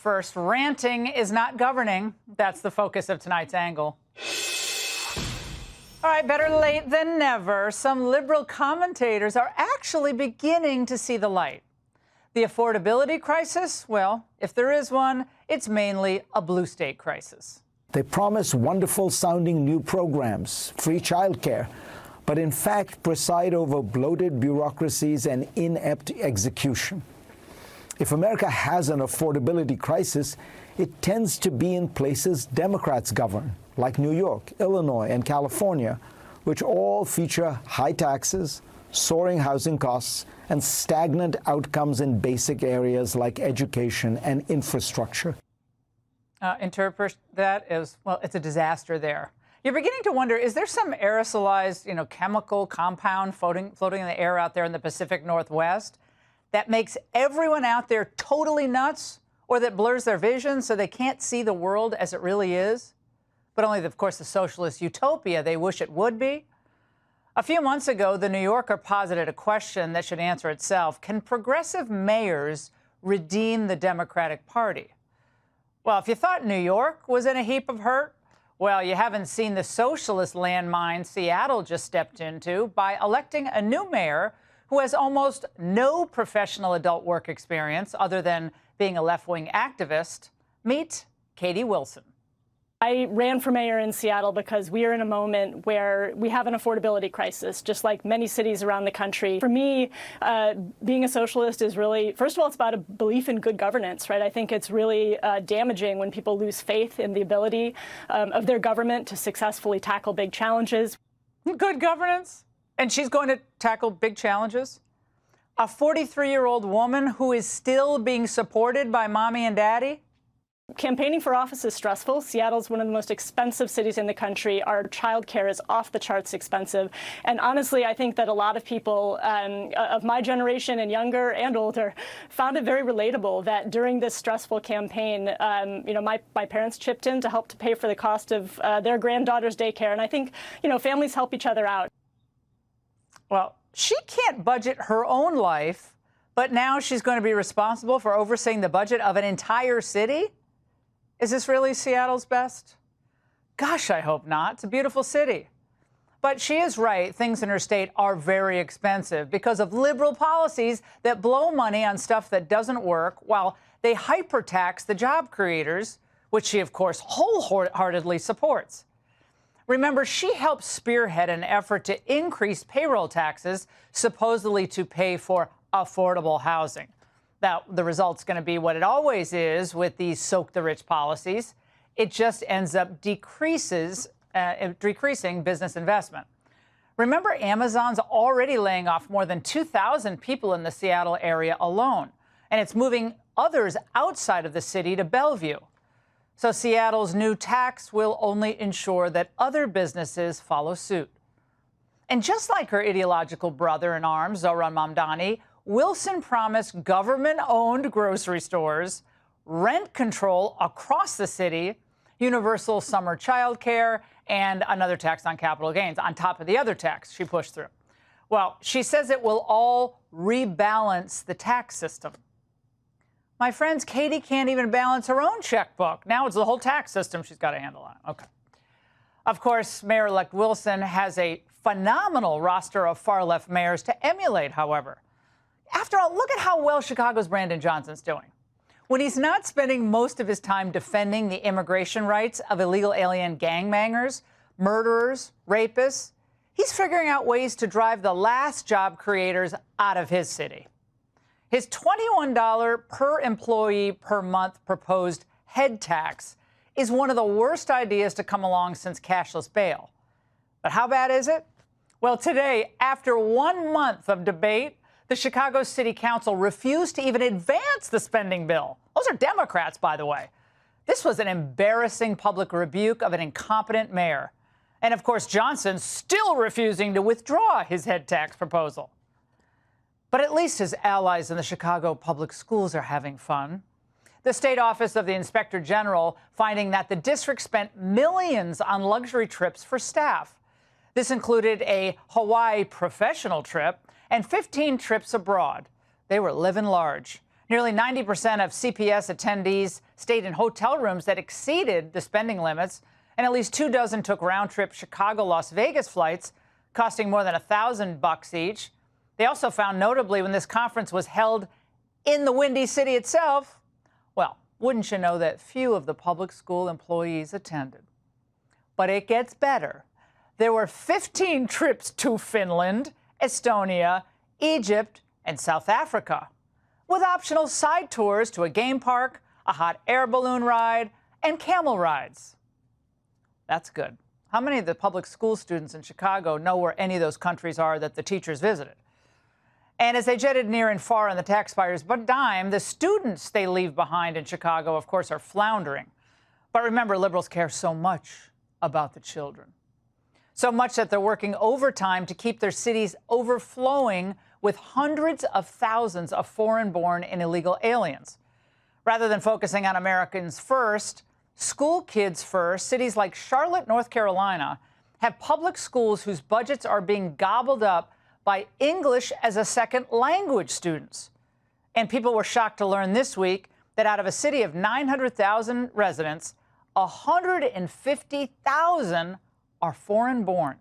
first, ranting is not governing. That's the focus of tonight's angle. All right, better late than never. Some liberal commentators are actually beginning to see the light. The affordability crisis, well, if there is one, it's mainly a blue state crisis. They promise wonderful-sounding new programs, free childcare, but in fact preside over bloated bureaucracies and inept execution. If America has an affordability crisis, it tends to be in places Democrats govern, like New York, Illinois, and California, which all feature high taxes, soaring housing costs, and stagnant outcomes in basic areas like education and infrastructure. Interpret that as, well, it's a disaster there. You're beginning to wonder, is there some aerosolized, chemical compound floating in the air out there in the Pacific Northwest that makes everyone out there totally nuts, or that blurs their vision so they can't see the world as it really is? But only, of course, the socialist utopia they wish it would be. A few months ago, The New Yorker posited a question that should answer itself. Can progressive mayors redeem the Democratic Party? Well, if you thought New York was in a heap of hurt, well, you haven't seen the socialist landmine Seattle just stepped into by electing a new mayor who has almost no professional adult work experience other than being a left-wing activist. Meet Katie Wilson. I ran for mayor in Seattle because we are in a moment where we have an affordability crisis, just like many cities around the country. For me, being a socialist is really, first of all, it's about a belief in good governance, right? I think it's really damaging when people lose faith in the ability of their government to successfully tackle big challenges. Good governance? And she's going to tackle big challenges? A 43-year-old woman who is still being supported by mommy and daddy? Campaigning for office is stressful. Seattle's one of the most expensive cities in the country. Our childcare is off the charts expensive. And honestly, I think that a lot of people of my generation and younger and older found it very relatable that during this stressful campaign, my parents chipped in to help to pay for the cost of their granddaughter's daycare. And I think, families help each other out. Well, she can't budget her own life, but now she's going to be responsible for overseeing the budget of an entire city? Is this really Seattle's best? Gosh, I hope not. It's a beautiful city. But she is right. Things in her state are very expensive because of liberal policies that blow money on stuff that doesn't work while they hyper-tax the job creators, which she, of course, wholeheartedly supports. Remember, she helped spearhead an effort to increase payroll taxes, supposedly to pay for affordable housing. Now, the result's going to be what it always is with these soak-the-rich policies. It just ends up decreasing business investment. Remember, Amazon's already laying off more than 2,000 people in the Seattle area alone, and it's moving others outside of the city to Bellevue. So Seattle's new tax will only ensure that other businesses follow suit. And just like her ideological brother-in-arms, Zohran Mamdani, Wilson promised government-owned grocery stores, rent control across the city, universal summer childcare, and another tax on capital gains on top of the other tax she pushed through. Well, she says it will all rebalance the tax system. My friends, Katie can't even balance her own checkbook. Now it's the whole tax system she's got to handle on. Okay. Of course, Mayor-elect Wilson has a phenomenal roster of far-left mayors to emulate, however. After all, look at how well Chicago's Brandon Johnson's doing. When he's not spending most of his time defending the immigration rights of illegal alien gangbangers, murderers, rapists, he's figuring out ways to drive the last job creators out of his city. His $21 per employee per month proposed head tax is one of the worst ideas to come along since cashless bail. But how bad is it? Well, today, after 1 month of debate, the Chicago City Council refused to even advance the spending bill. Those are Democrats, by the way. This was an embarrassing public rebuke of an incompetent mayor. And, of course, Johnson's still refusing to withdraw his head tax proposal. But at least his allies in the Chicago public schools are having fun. The state office of the Inspector General finding that the district spent millions on luxury trips for staff. This included a Hawaii professional trip and 15 trips abroad. They were living large. Nearly 90% of CPS attendees stayed in hotel rooms that exceeded the spending limits, and at least 24 took round-trip Chicago-Las Vegas flights, costing more than $1,000 each. They also found, notably, when this conference was held in the Windy City itself, well, wouldn't you know that few of the public school employees attended. But it gets better. There were 15 trips to Finland, Estonia, Egypt, and South Africa, with optional side tours to a game park, a hot air balloon ride, and camel rides. That's good. How many of the public school students in Chicago know where any of those countries are that the teachers visited? And as they jetted near and far on the taxpayers' dime, the students they leave behind in Chicago, of course, are floundering. But remember, liberals care so much about the children. So much that they're working overtime to keep their cities overflowing with hundreds of thousands of foreign-born and illegal aliens. Rather than focusing on Americans first, school kids first, cities like Charlotte, North Carolina, have public schools whose budgets are being gobbled up by English as a second language students. And people were shocked to learn this week that out of a city of 900,000 residents, 150,000 are foreign-born.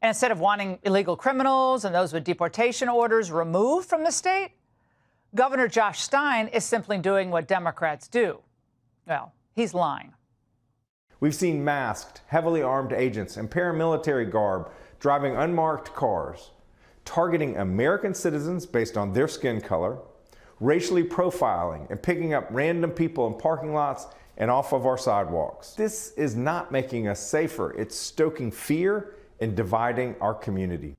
And instead of wanting illegal criminals and those with deportation orders removed from the state, Governor Josh Stein is simply doing what Democrats do. Well, he's lying. We've seen masked, heavily armed agents and paramilitary garb driving unmarked cars, targeting American citizens based on their skin color, racially profiling and picking up random people in parking lots and off of our sidewalks. This is not making us safer. It's stoking fear and dividing our community.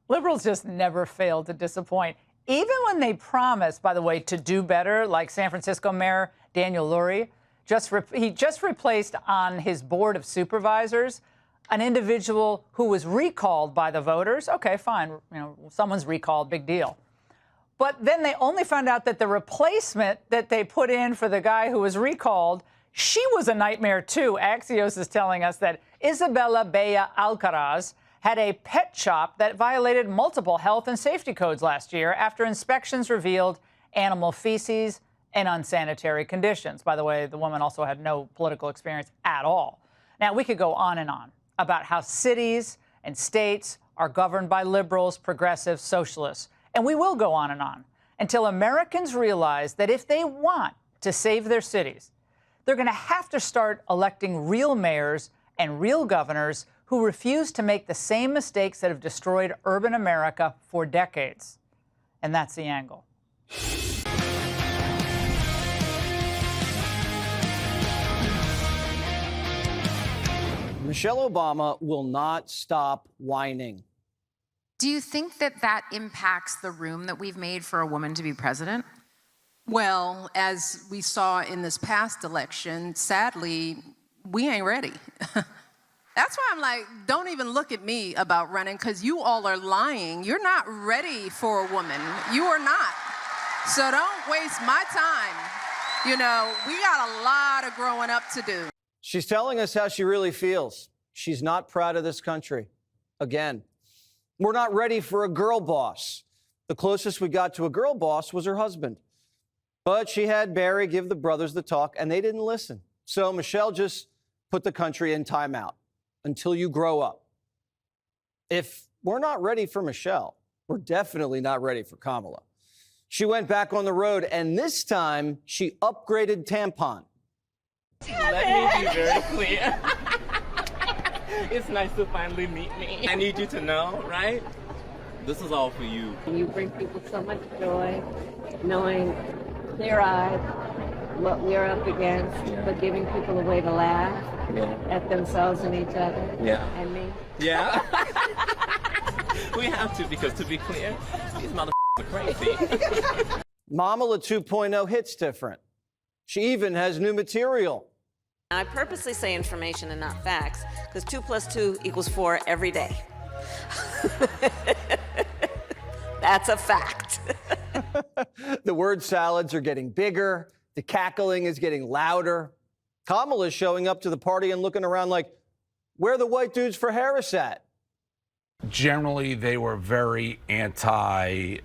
Liberals just never fail to disappoint. Even when they promise, by the way, to do better, like San Francisco Mayor Daniel Lurie, he just replaced on his board of supervisors an individual who was recalled by the voters. Okay, fine, someone's recalled, big deal. But then they only found out that the replacement that they put in for the guy who was recalled, she was a nightmare too. Axios is telling us that Isabella Bea Alcaraz had a pet shop that violated multiple health and safety codes last year after inspections revealed animal feces and unsanitary conditions. By the way, the woman also had no political experience at all. Now, we could go on and on about how cities and states are governed by liberals, progressives, socialists. And we will go on and on until Americans realize that if they want to save their cities, they're going to have to start electing real mayors and real governors who refuse to make the same mistakes that have destroyed urban America for decades. And that's the angle. Michelle Obama will not stop whining. Do you think that that impacts the room that we've made for a woman to be president? Well, as we saw in this past election, sadly, we ain't ready. That's why I'm like, don't even look at me about running, because you all are lying. You're not ready for a woman. You are not. So don't waste my time. You know, we got a lot of growing up to do. She's telling us how she really feels. She's not proud of this country. Again, we're not ready for a girl boss. The closest we got to a girl boss was her husband. But she had Barry give the brothers the talk, and they didn't listen. So Michelle just put the country in timeout until you grow up. If we're not ready for Michelle, we're definitely not ready for Kamala. She went back on the road, and this time she upgraded tampon. Let me be very clear. It's nice to finally meet me. I need you to know, right? This is all for you. You bring people so much joy, knowing clear-eyed what we're up against, but giving people a way to laugh at themselves and each other and me. Yeah. We have to, because to be clear, these motherfuckers are crazy. Kamala 2.0 hits different. She even has new material. I purposely say information and not facts, because 2 + 2 = 4 every day. That's a fact. The word salads are getting bigger. The cackling is getting louder. Kamala's showing up to the party and looking around like, where are the white dudes for Harris at? Generally, they were very anti-Muslim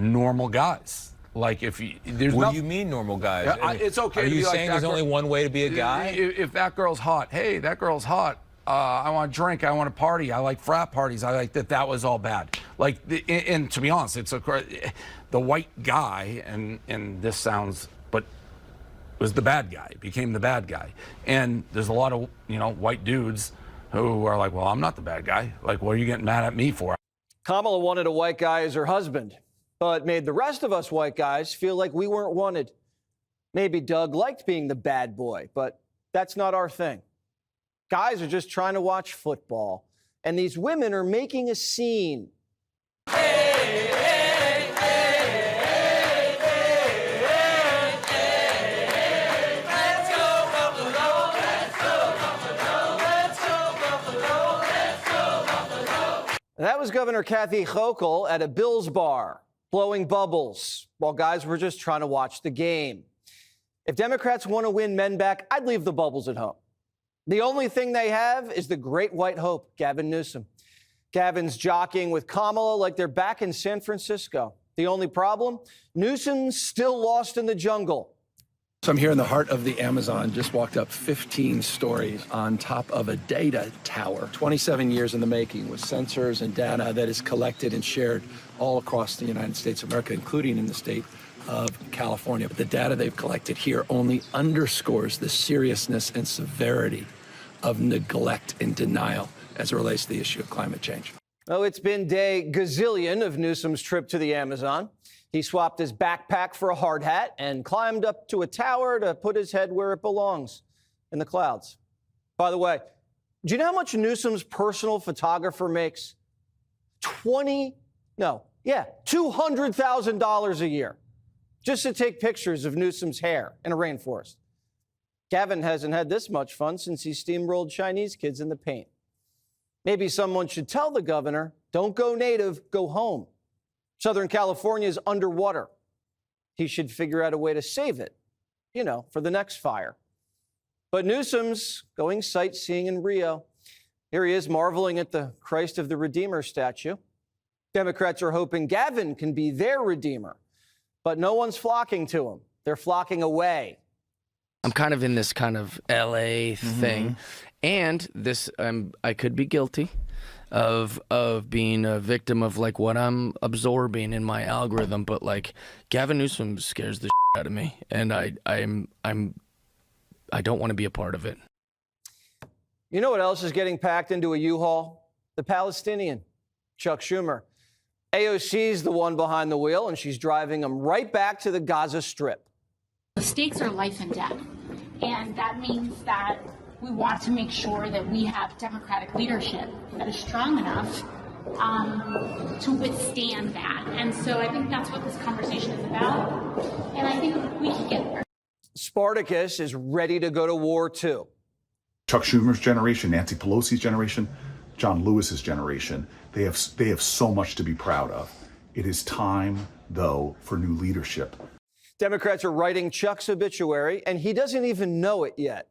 normal guys. Like if you, there's what do you mean normal guys? I mean, it's okay. Are to you be saying like there's only one way to be a guy? If that girl's hot, hey, that girl's hot. I want to drink. I want to party. I like frat parties. I like that. That was all bad. Like, and to be honest, it's the white guy, and this sounds, but was the bad guy. Became the bad guy. And there's a lot of white dudes who are like, well, I'm not the bad guy. Like, what are you getting mad at me for? Kamala wanted a white guy as her husband, but made the rest of us white guys feel like we weren't wanted. Maybe Doug liked being the bad boy, but that's not our thing. Guys are just trying to watch football, and these women are making a scene. That was Governor Kathy Hochul at a Bills bar, blowing bubbles, while guys were just trying to watch the game. If Democrats want to win men back, I'd leave the bubbles at home. The only thing they have is the great white hope, Gavin Newsom. Gavin's jockeying with Kamala like they're back in San Francisco. The only problem? Newsom's still lost in the jungle. So I'm here in the heart of the Amazon, just walked up 15 stories on top of a data tower, 27 years in the making, with sensors and data that is collected and shared all across the United States of America, including in the state of California. But the data they've collected here only underscores the seriousness and severity of neglect and denial as it relates to the issue of climate change. Oh, it's been day gazillion of Newsom's trip to the Amazon. He swapped his backpack for a hard hat and climbed up to a tower to put his head where it belongs, in the clouds. By the way, do you know how much Newsom's personal photographer makes? $200,000 a year just to take pictures of Newsom's hair in a rainforest. Gavin hasn't had this much fun since he steamrolled Chinese kids in the paint. Maybe someone should tell the governor, don't go native, go home. Southern California is underwater. He should figure out a way to save it, for the next fire. But Newsom's going sightseeing in Rio. Here he is marveling at the Christ of the Redeemer statue. Democrats are hoping Gavin can be their redeemer, but no one's flocking to him. They're flocking away. I'm kind of in this kind of LA thing, and this I could be guilty of being a victim of like what I'm absorbing in my algorithm, but like Gavin Newsom scares the shit out of me, and I don't want to be a part of it. You know what else is getting packed into a U-Haul? The Palestinian, Chuck Schumer. AOC's the one behind the wheel, and she's driving him right back to the Gaza Strip. The stakes are life and death, and that means that we want to make sure that we have Democratic leadership that is strong enough to withstand that. And so I think that's what this conversation is about, and I think we can get there. Spartacus is ready to go to war, too. Chuck Schumer's generation, Nancy Pelosi's generation, John Lewis's generation, they have so much to be proud of. It is time, though, for new leadership. Democrats are writing Chuck's obituary, and he doesn't even know it yet.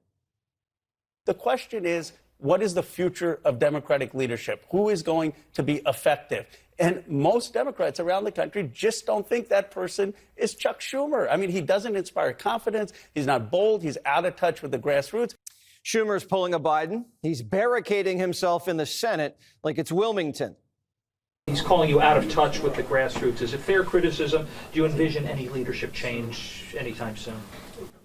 The question is, what is the future of Democratic leadership? Who is going to be effective? And most Democrats around the country just don't think that person is Chuck Schumer. I mean, he doesn't inspire confidence. He's not bold. He's out of touch with the grassroots. Schumer's pulling a Biden. He's barricading himself in the Senate like it's Wilmington. He's calling you out of touch with the grassroots. Is it fair criticism? Do you envision any leadership change anytime soon?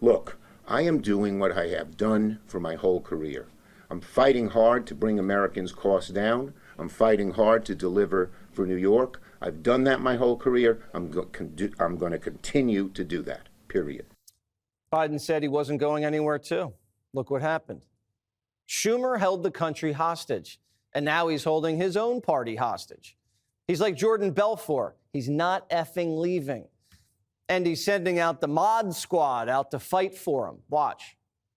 Look, I am doing what I have done for my whole career. I'm fighting hard to bring Americans' costs down. I'm fighting hard to deliver for New York. I've done that my whole career. I'm going to continue to do that, period. Biden said he wasn't going anywhere, too. Look what happened. Schumer held the country hostage, and now he's holding his own party hostage. He's like Jordan Belfort. He's not effing leaving. And he's sending out the mod squad out to fight for him. Watch.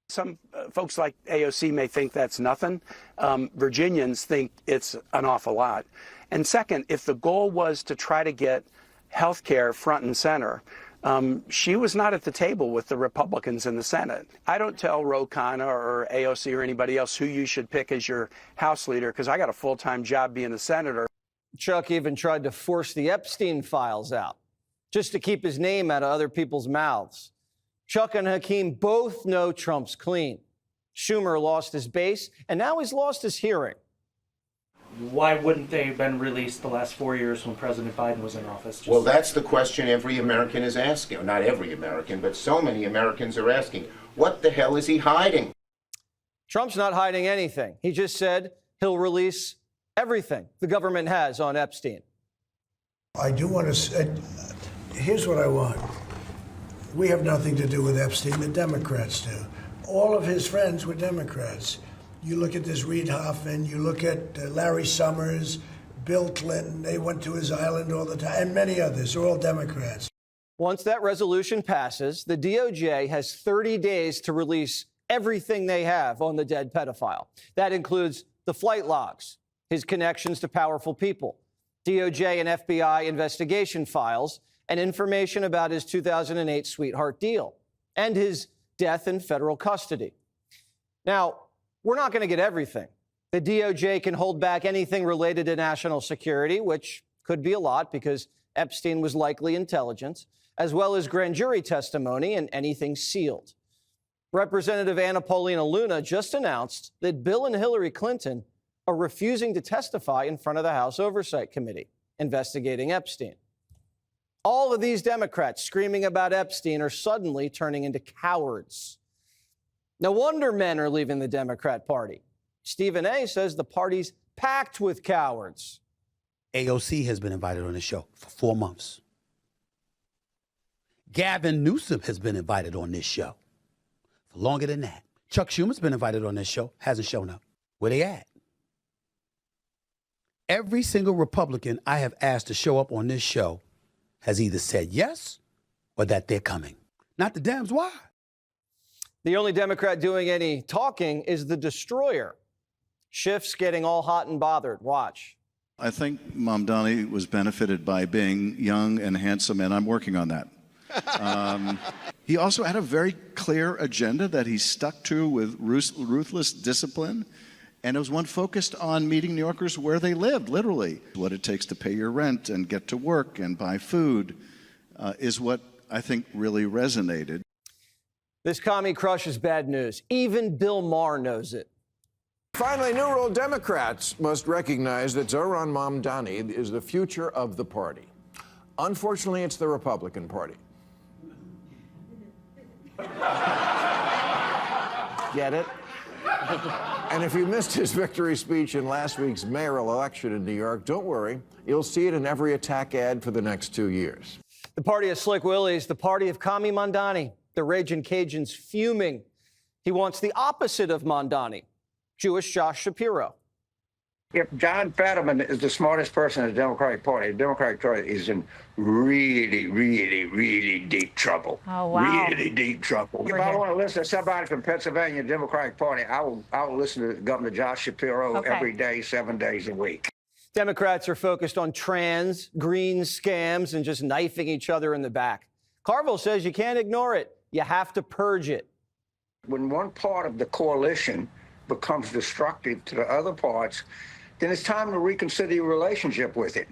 Some folks like AOC may think that's nothing. Virginians think it's an awful lot. And second, if the goal was to try to get health care front and center, she was not at the table with the Republicans in the Senate. I don't tell Ro Khanna or AOC or anybody else who you should pick as your House leader, because I got a full-time job being a senator. Chuck even tried to force the Epstein files out. just to keep his name out of other people's mouths. Chuck and Hakeem both know Trump's clean. Schumer lost his base, and now he's lost his hearing. Why wouldn't they have been released the last 4 years when President Biden was in office? Well, that's the question every American is asking. Not every American, but so many Americans are asking. What the hell is he hiding? Trump's not hiding anything. He just said he'll release everything the government has on Epstein. I do want to say, here's what I want. We have nothing to do with Epstein. The Democrats do. All of his friends were Democrats. You look at this Reid Hoffman, you look at Larry Summers, Bill Clinton, they went to his island all the time, and many others. They're all Democrats. Once that resolution passes, the DOJ has 30 days to release everything they have on the dead pedophile. That includes the flight logs, his connections to powerful people, DOJ and FBI investigation files, and information about his 2008 sweetheart deal, and his death in federal custody. Now, we're not going to get everything. The DOJ can hold back anything related to national security, which could be a lot because Epstein was likely intelligence, as well as grand jury testimony and anything sealed. Representative Anna Paulina Luna just announced that Bill and Hillary Clinton are refusing to testify in front of the House Oversight Committee investigating Epstein. All of these Democrats screaming about Epstein are suddenly turning into cowards. No wonder men are leaving the Democrat Party. Stephen A. says the party's packed with cowards. AOC has been invited on the show for 4 months. Gavin Newsom has been invited on this show for longer than that. Chuck Schumer's been invited on this show, hasn't shown up. Where they at? Every single Republican I have asked to show up on this show has either said yes or that they're coming. Not the Dems. Why? The only Democrat doing any talking is the destroyer. Schiff's getting all hot and bothered. Watch. I think Mamdani was benefited by being young and handsome, and I'm working on that. He also had a very clear agenda that he stuck to with ruthless discipline, and it was one focused on meeting New Yorkers where they lived, literally. What it takes to pay your rent and get to work and buy food is what I think really resonated. This commie crush is bad news. Even Bill Maher knows it. Finally, New World Democrats must recognize that Zohran Mamdani is the future of the party. Unfortunately, it's the Republican Party. Get it? And if you missed his victory speech in last week's mayoral election in New York, don't worry. You'll see it in every attack ad for the next 2 years. The party of Slick Willie's, the party of Commie Mamdani. The Ragin' Cajun's fuming. He wants the opposite of Mamdani, Jewish Josh Shapiro. If John Fetterman is the smartest person in the Democratic Party is in really, really, really deep trouble. Oh, wow. Really deep trouble. If I want to listen to somebody from Pennsylvania Democratic Party, I will listen to Governor Josh Shapiro every day, 7 days a week. Democrats are focused on trans, green scams, and just knifing each other in the back. Carville says you can't ignore it. You have to purge it. When one part of the coalition becomes destructive to the other parts, then it's time to reconsider your relationship with it.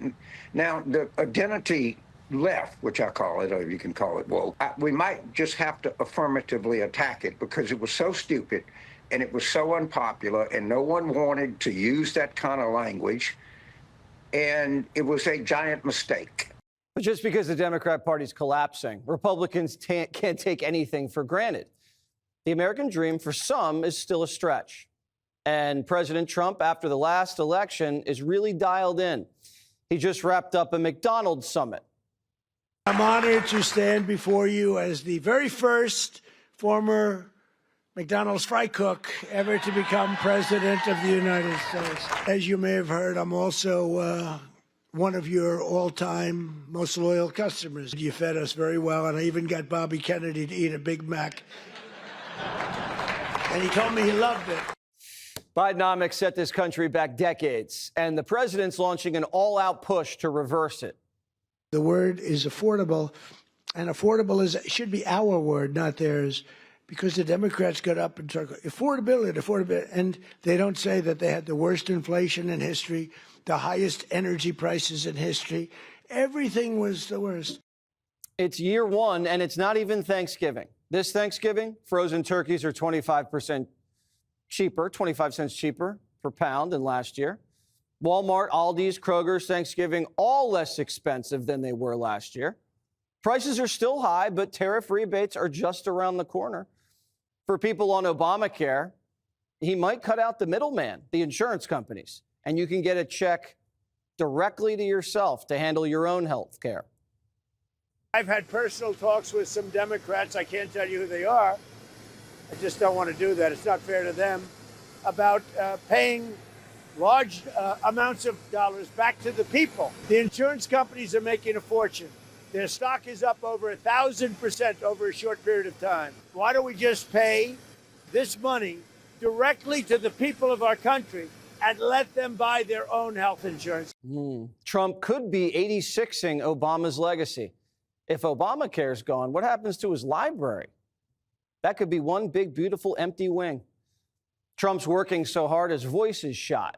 Now, the identity left, which I call it, or you can call it woke, we might just have to affirmatively attack it because it was so stupid and it was so unpopular and no one wanted to use that kind of language. And it was a giant mistake. But just because the Democrat Party's collapsing, Republicans can't take anything for granted. The American dream for some is still a stretch. And President Trump, after the last election, is really dialed in. He just wrapped up a McDonald's summit. I'm honored to stand before you as the very first former McDonald's fry cook ever to become president of the United States. As you may have heard, I'm also one of your all-time most loyal customers. You fed us very well, and I even got Bobby Kennedy to eat a Big Mac. And he told me he loved it. Bidenomics set this country back decades, and the president's launching an all-out push to reverse it. The word is affordable, and affordable should be our word, not theirs, because the Democrats got up and talked affordability, and they don't say that they had the worst inflation in history, the highest energy prices in history. Everything was the worst. It's year one, and it's not even Thanksgiving. This Thanksgiving, frozen turkeys are 25% cheaper, 25 cents cheaper per pound than last year. Walmart, Aldi's, Kroger's Thanksgiving, all less expensive than they were last year. Prices are still high, but tariff rebates are just around the corner. For people on Obamacare, he might cut out the middleman, the insurance companies, and you can get a check directly to yourself to handle your own health care. I've had personal talks with some Democrats. I can't tell you who they are. I just don't want to do that. It's not fair to them. About paying large amounts of dollars back to the people. The insurance companies are making a fortune. Their stock is up over 1,000% over a short period of time. Why don't we just pay this money directly to the people of our country and let them buy their own health insurance? Trump could be 86ing Obama's legacy. If Obamacare is gone, what happens to his library? That could be one big, beautiful, empty wing. Trump's working so hard, his voice is shot.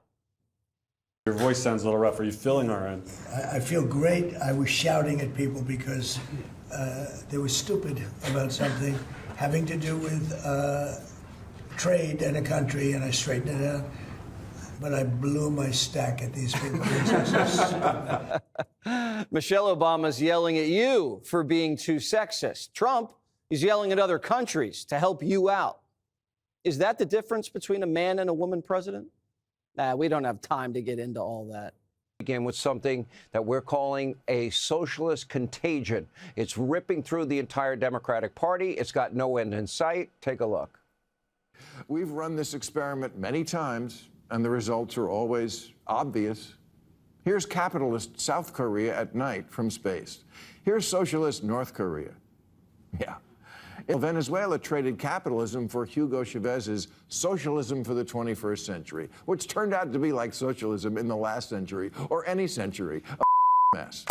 Your voice sounds a little rough. Are you feeling all right? I feel great. I was shouting at people because they were stupid about something having to do with trade in a country, and I straightened it out. But I blew my stack at these people. Michelle Obama's yelling at you for being too sexist. Trump is yelling at other countries to help you out. Is that the difference between a man and a woman president? We don't have time to get into all that. Begin with something that we're calling a socialist contagion. It's ripping through the entire Democratic Party. It's got no end in sight. Take a look. We've run this experiment many times, and the results are always obvious. Here's capitalist South Korea at night from space. Here's socialist North Korea. Yeah. Venezuela traded capitalism for Hugo Chavez's socialism for the 21st century, which turned out to be like socialism in the last century or any century. A mess.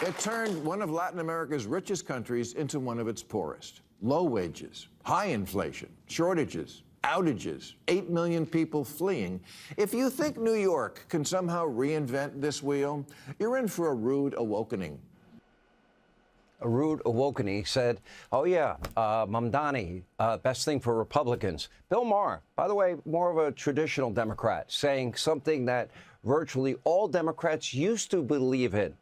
It turned one of Latin America's richest countries into one of its poorest. Low wages, high inflation, shortages, outages, 8 million people fleeing. If you think New York can somehow reinvent this wheel, you're in for a rude awakening. A rude awakening said, oh, yeah, Mamdani, best thing for Republicans. Bill Maher, by the way, more of a traditional Democrat, saying something that virtually all Democrats used to believe in.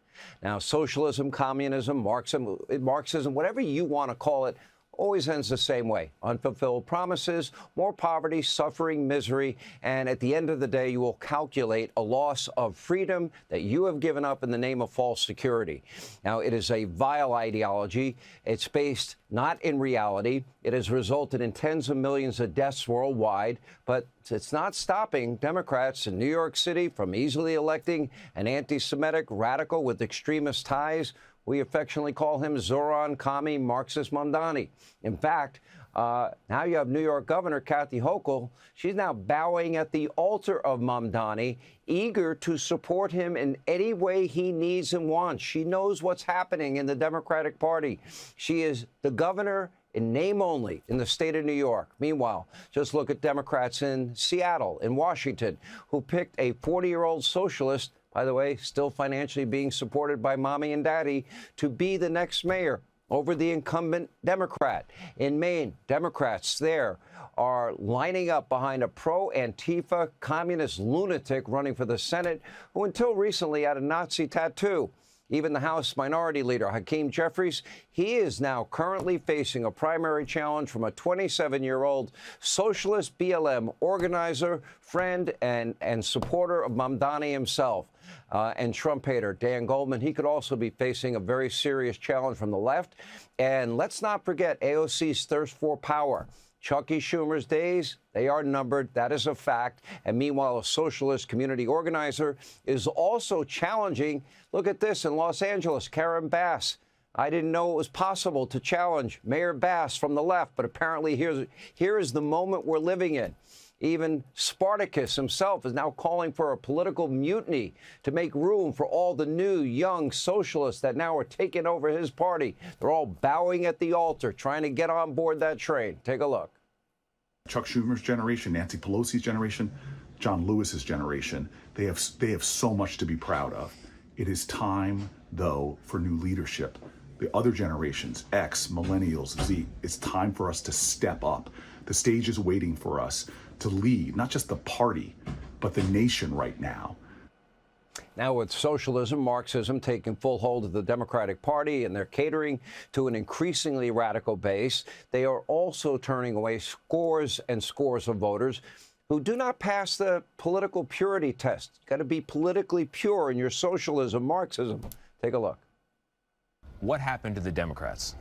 Now, socialism, communism, Marxism, whatever you want to call it, always ends the same way. Unfulfilled promises, more poverty, suffering, misery, and at the end of the day, you will calculate a loss of freedom that you have given up in the name of false security. Now, it is a vile ideology. It's based not in reality. It has resulted in tens of millions of deaths worldwide, but it's not stopping Democrats in New York City from easily electing an anti-Semitic radical with extremist ties. We affectionately call him Zoran Commie Marxist Mamdani. In fact, now you have New York Governor Kathy Hochul. She's now bowing at the altar of Mamdani, eager to support him in any way he needs and wants. She knows what's happening in the Democratic Party. She is the governor in name only in the state of New York. Meanwhile, just look at Democrats in Seattle, in Washington, who picked a 40-year-old socialist, by the way, still financially being supported by mommy and daddy, to be the next mayor over the incumbent Democrat. In Maine, Democrats there are lining up behind a pro-Antifa communist lunatic running for the Senate who until recently had a Nazi tattoo. Even the House Minority Leader, Hakeem Jeffries, he is now currently facing a primary challenge from a 27-year-old socialist BLM organizer, friend, and supporter of Mamdani himself. And Trump hater Dan Goldman, he could also be facing a very serious challenge from the left. And let's not forget AOC's thirst for power. Chucky Schumer's days, they are numbered. That is a fact. And meanwhile, a socialist community organizer is also challenging. Look at this in Los Angeles, Karen Bass. I didn't know it was possible to challenge Mayor Bass from the left, but apparently here is the moment we're living in. Even Spartacus himself is now calling for a political mutiny to make room for all the new young socialists that now are taking over his party. They're all bowing at the altar, trying to get on board that train. Take a look. Chuck Schumer's generation, Nancy Pelosi's generation, John Lewis's generation, they have so much to be proud of. It is time, though, for new leadership. The other generations, X, millennials, Z, it's time for us to step up. The stage is waiting for us to lead, not just the party, but the nation right now. Now, with socialism, Marxism taking full hold of the Democratic Party and they're catering to an increasingly radical base, they are also turning away scores and scores of voters who do not pass the political purity test. You've got to be politically pure in your socialism, Marxism. Take a look. What happened to the Democrats?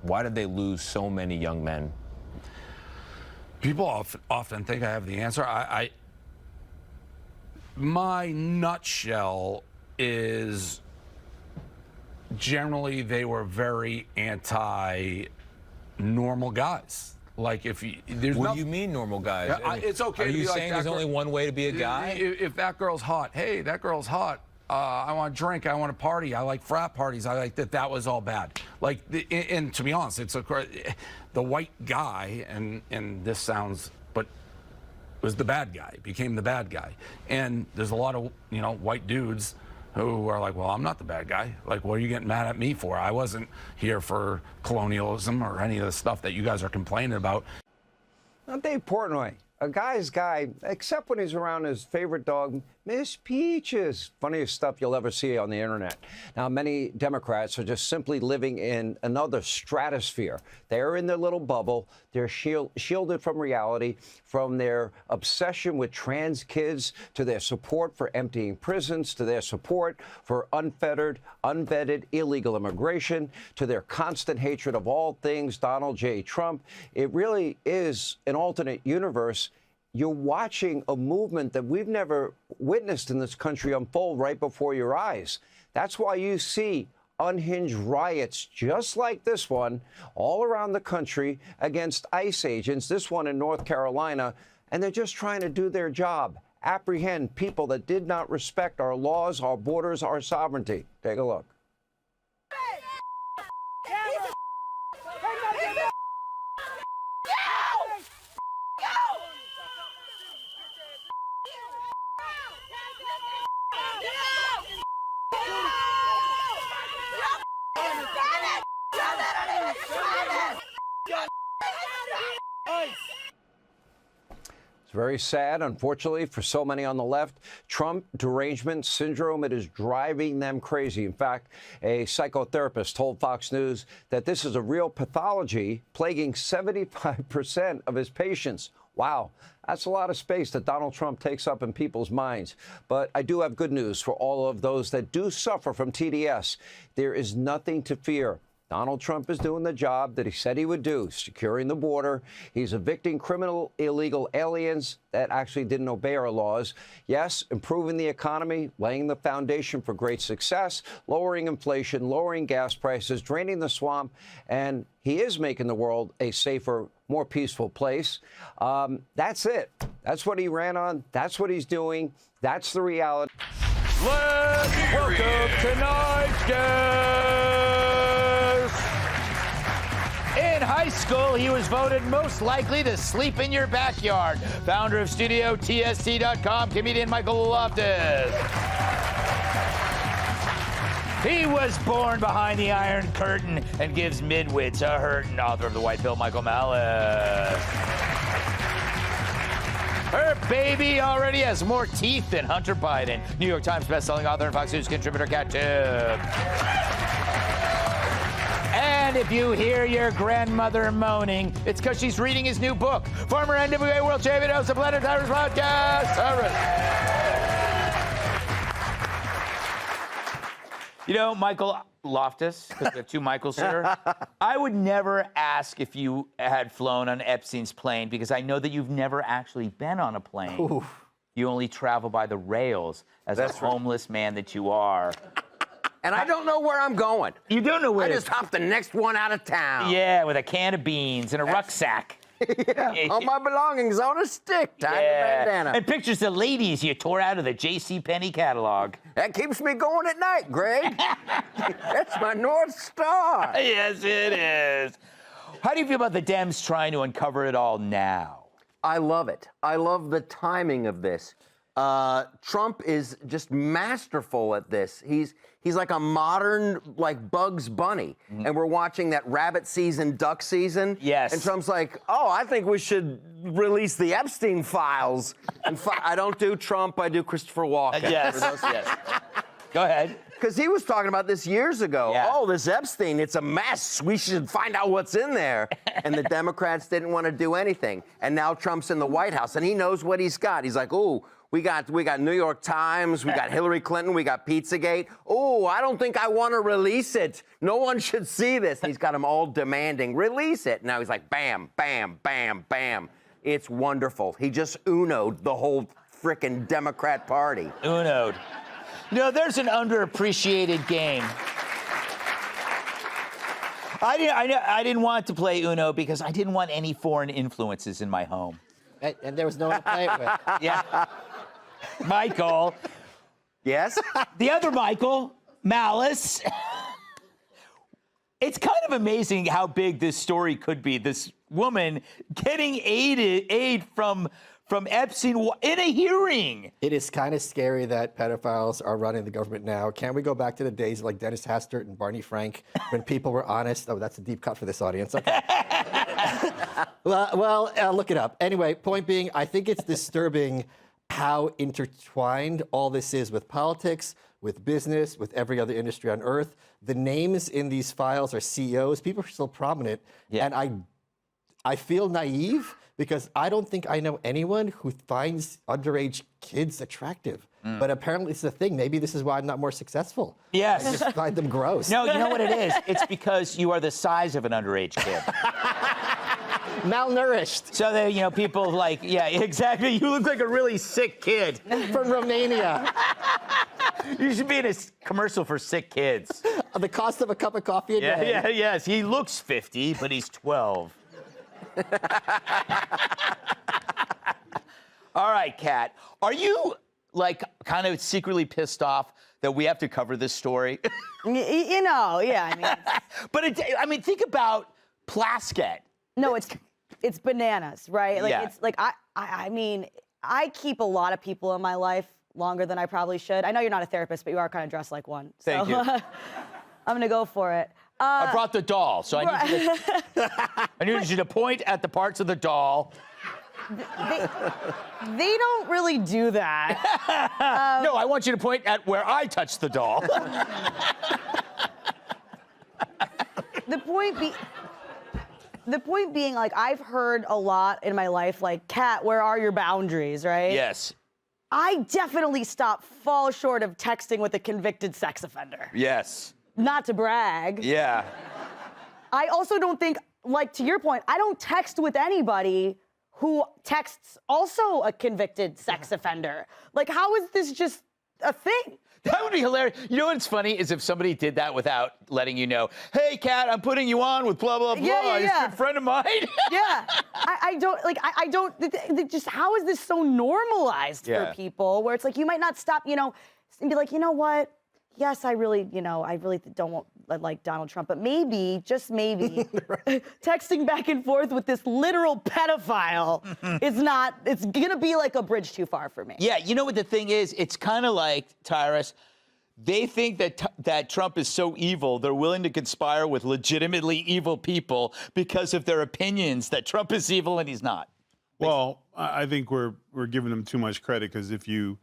Why did they lose so many young men? People often think I have the answer. My nutshell is generally they were very anti-normal guys. Like if you, there's what do you mean normal guys? It's okay. Are you like saying there's only one way to be a guy? If that girl's hot, hey, that girl's hot. I want to drink. I want to party. I like frat parties. I like that. That was all bad. Like, and to be honest, it's the white guy, and this sounds, but was the bad guy. Became the bad guy. And there's a lot of white dudes who are like, well, I'm not the bad guy. Like, what are you getting mad at me for? I wasn't here for colonialism or any of the stuff that you guys are complaining about. Now, Dave Portnoy, a guy's guy, except when he's around his favorite dog, Miss Peaches. Funniest stuff you'll ever see on the internet. Now, many Democrats are just simply living in another stratosphere. They're in their little bubble. They're shielded from reality, from their obsession with trans kids to their support for emptying prisons, to their support for unfettered, unvetted illegal immigration, to their constant hatred of all things Donald J. Trump. It really is an alternate universe. You're watching a movement that we've never witnessed in this country unfold right before your eyes. That's why you see unhinged riots just like this one all around the country against ICE agents, this one in North Carolina, and they're just trying to do their job, apprehend people that did not respect our laws, our borders, our sovereignty. Take a look. It's very sad, unfortunately, for so many on the left. Trump derangement syndrome, it is driving them crazy. In fact, a psychotherapist told Fox News that this is a real pathology plaguing 75% of his patients. Wow, that's a lot of space that Donald Trump takes up in people's minds. But I do have good news for all of those that do suffer from TDS. There is nothing to fear. Donald Trump is doing the job that he said he would do, securing the border. He's evicting criminal, illegal aliens that actually didn't obey our laws. Yes, improving the economy, laying the foundation for great success, lowering inflation, lowering gas prices, draining the swamp, and he is making the world a safer, more peaceful place. That's it. That's what he ran on. That's what he's doing. That's the reality. Let's welcome tonight's guest. In high school, he was voted most likely to sleep in your backyard. Founder of StudioTST.com, comedian Michael Loftus. He was born behind the Iron Curtain and gives midwits a hurtin'. Author of The White Pill, Michael Malice. Her baby already has more teeth than Hunter Biden. New York Times bestselling author and Fox News contributor Kat Tipp. And if you hear your grandmother moaning, it's because she's reading his new book. Former NWA World Champion host of Planet Tyrus Podcast, Cyrus. You know, Michael Loftus, because we have two Michaels here, I would never ask if you had flown on Epstein's plane because I know that you've never actually been on a plane. Oof. You only travel by the rails as a homeless man that you are. And I don't know where I'm going. You don't know where. I just hopped the next one out of town. Yeah, with a can of beans and a rucksack. Yeah, all my belongings on a stick, tied to a bandana. And pictures of ladies you tore out of the JCPenney catalog. That keeps me going at night, Greg. That's my North Star. Yes, it is. How do you feel about the Dems trying to uncover it all now? I love it. I love the timing of this. Trump is just masterful at this. He's like a modern, like, Bugs Bunny. And we're watching that rabbit season, duck season. Yes. And Trump's like, oh, I think we should release the Epstein files. And I don't do Trump, I do Christopher Walken. Yes. Yes. Go ahead. Because he was talking about this years ago. Yeah. Oh, this Epstein, it's a mess. We should find out what's in there. And the Democrats didn't want to do anything. And now Trump's in the White House, and he knows what he's got. He's like, ooh, we got New York Times, we got Hillary Clinton, we got Pizzagate. Oh, I don't think I want to release it. No one should see this. And he's got them all demanding, release it. Now he's like, bam, bam, bam, bam. It's wonderful. He just uno'd the whole frickin' Democrat Party. Uno'd. You know, there's an underappreciated game. I didn't want to play Uno because I didn't want any foreign influences in my home. And there was no one to play it with. Yeah. Michael. Yes? The other Michael, Malice. It's kind of amazing how big this story could be. This woman getting aid from Epstein in a hearing. It is kind of scary that pedophiles are running the government now. Can we go back to the days of like Dennis Hastert and Barney Frank when people were honest? Oh, that's a deep cut for this audience. Okay. well, look it up. Anyway, point being, I think it's disturbing how intertwined all this is with politics, with business, with every other industry on earth. The names in these files are CEOs. People are still prominent. Yeah. And I feel naive because I don't think I know anyone who finds underage kids attractive. But apparently it's a thing. Maybe this is why I'm not more successful. Yes. I just find them gross. No, you know what it is? It's because you are the size of an underage kid. Malnourished. So that, you know, people like, yeah, exactly. You look like a really sick kid. From Romania. You should be in a commercial for sick kids. The cost of a cup of coffee a day. Yeah, yes. He looks 50, but he's 12. All right, Kat. Are you, like, kind of secretly pissed off that we have to cover this story? You know, yeah, I mean. But, think about Plaskett. No, it's bananas, right? Like, Yeah. it's like, I mean, I keep a lot of people in my life longer than I probably should. I know you're not a therapist, but you are kind of dressed like one. Thank you. I'm going to go for it. I brought the doll, so I need you to point at the parts of the doll. They don't really do that. No, I want you to point at where I touched the doll. The point being, like, I've heard a lot in my life, like, Kat, where are your boundaries, right? Yes. I definitely fall short of texting with a convicted sex offender. Yes. Not to brag. Yeah. I also don't think, like, to your point, I don't text with anybody who texts also a convicted sex offender. Like, how is this just a thing? That would be hilarious. You know what's funny is if somebody did that without letting you know, hey, Kat, I'm putting you on with blah, blah, blah. Yeah. He's a good friend of mine. Yeah. I don't, just how is this so normalized for people where it's like, you might not stop, you know, and be like, you know what? Yes, I really don't like Donald Trump, but maybe, just maybe, texting back and forth with this literal pedophile it's gonna be like a bridge too far for me. Yeah, you know what the thing is? It's kind of like, Tyrus, they think that Trump is so evil, they're willing to conspire with legitimately evil people because of their opinions that Trump is evil and he's not. Well, I think we're giving them too much credit because if you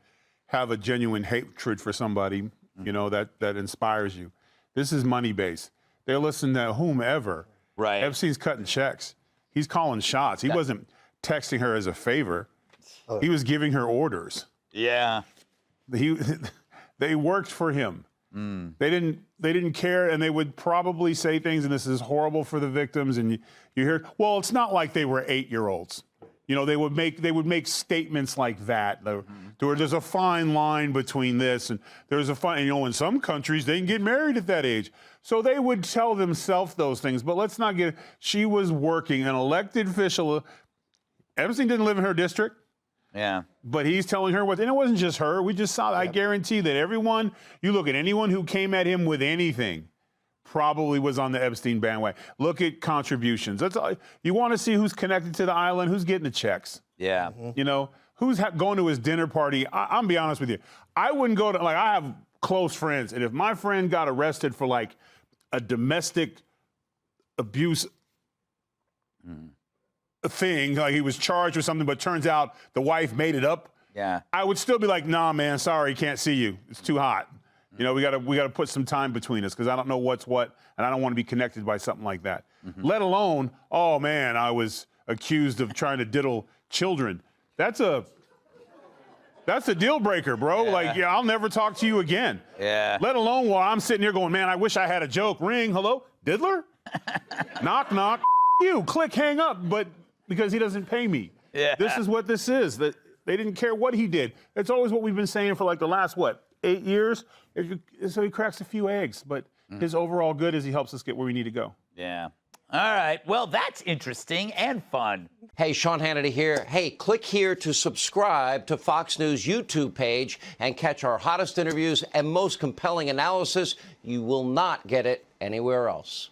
have a genuine hatred for somebody, you know, that inspires you. This is money-based. They're listening to whomever. Right. Epstein's cutting checks. He's calling shots. He wasn't texting her as a favor. He was giving her orders. Yeah. They worked for him. They didn't care, and they would probably say things, and this is horrible for the victims. And you hear, well, it's not like they were 8-year-olds. You know, they would make statements like that. There's a fine line between this and there's a fine, you know, in some countries they can get married at that age. So they would tell themselves those things. But let's not she was working, an elected official. Epstein didn't live in her district. Yeah. But he's telling her and it wasn't just her. We just saw, I guarantee that you look at anyone who came at him with anything, probably was on the Epstein bandwagon. Look at contributions. That's all. You want to see who's connected to the island, who's getting the checks. Yeah. You know, who's going to his dinner party? I'm be honest with you. I wouldn't go to, like, I have close friends, and if my friend got arrested for like a domestic abuse thing, like he was charged with something, but turns out the wife made it up. Yeah. I would still be like, nah, man, sorry, can't see you. It's too hot. You know, we gotta put some time between us because I don't know what's what, and I don't want to be connected by something like that. Let alone, oh man, I was accused of trying to diddle children. That's a deal breaker, bro. Yeah. Like, yeah, I'll never talk to you again. Yeah. Let alone while I'm sitting here going, man, I wish I had a joke. Ring, hello, diddler? Knock, knock. You click, hang up. But because he doesn't pay me. Yeah. This is what this is. That they didn't care what he did. It's always what we've been saying for like the last 8 years. So he cracks a few eggs, but his overall good is he helps us get where we need to go. Yeah. All right. Well, that's interesting and fun. Hey, Sean Hannity here. Hey, click here to subscribe to Fox News YouTube page and catch our hottest interviews and most compelling analysis. You will not get it anywhere else.